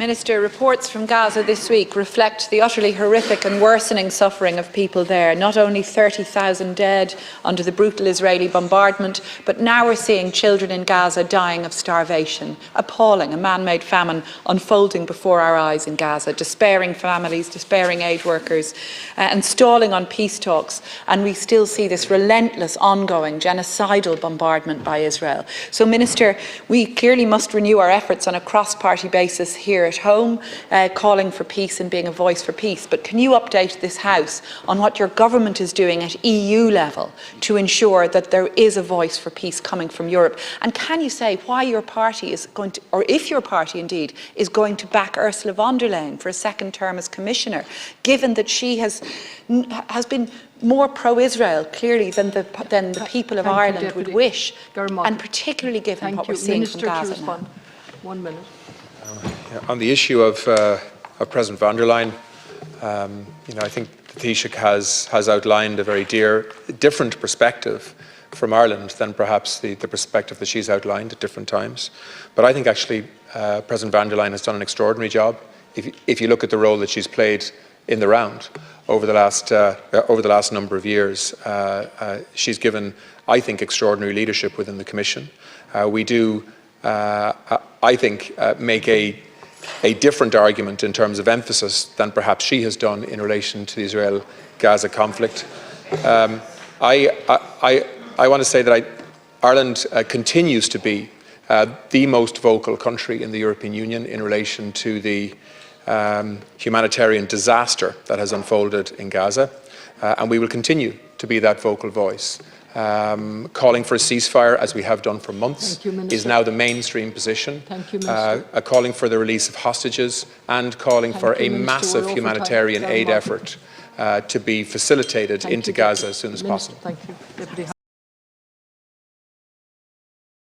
Minister, reports from Gaza this week reflect the utterly horrific and worsening suffering of people there. Not only 30,000 dead under the brutal Israeli bombardment, but now we're seeing children in Gaza dying of starvation. Appalling, a man-made famine unfolding before our eyes in Gaza. Despairing families, despairing aid workers, and stalling on peace talks. And we still see this relentless, ongoing, genocidal bombardment by Israel. So, Minister, we clearly must renew our efforts on a cross-party basis here at home, calling for peace and being a voice for peace. But can you update this House on what your government is doing at EU level to ensure that there is a voice for peace coming from Europe? And can you say why your party is going to, or if your party indeed, is going to back Ursula von der Leyen for a second term as Commissioner, given that she has been more pro-Israel, clearly, than the people of Ireland would wish, and particularly given what we're seeing from Gaza now? 1 minute. On the issue of President von der Leyen, I think the Taoiseach has outlined a very different perspective from Ireland than perhaps the perspective that she's outlined at different times. But I think actually President von der Leyen has done an extraordinary job. If you look at the role that she's played in the round over the last number of years, she's given, I think, extraordinary leadership within the Commission. We do, I think, make a different argument in terms of emphasis than perhaps she has done in relation to the Israel-Gaza conflict. I want to say that Ireland continues to be the most vocal country in the European Union in relation to the humanitarian disaster that has unfolded in Gaza, and we will continue to be that vocal voice. Calling for a ceasefire, as we have done for months, is now the mainstream position. Calling for the release of hostages and calling for a massive humanitarian aid effort to be facilitated into Gaza as soon as possible.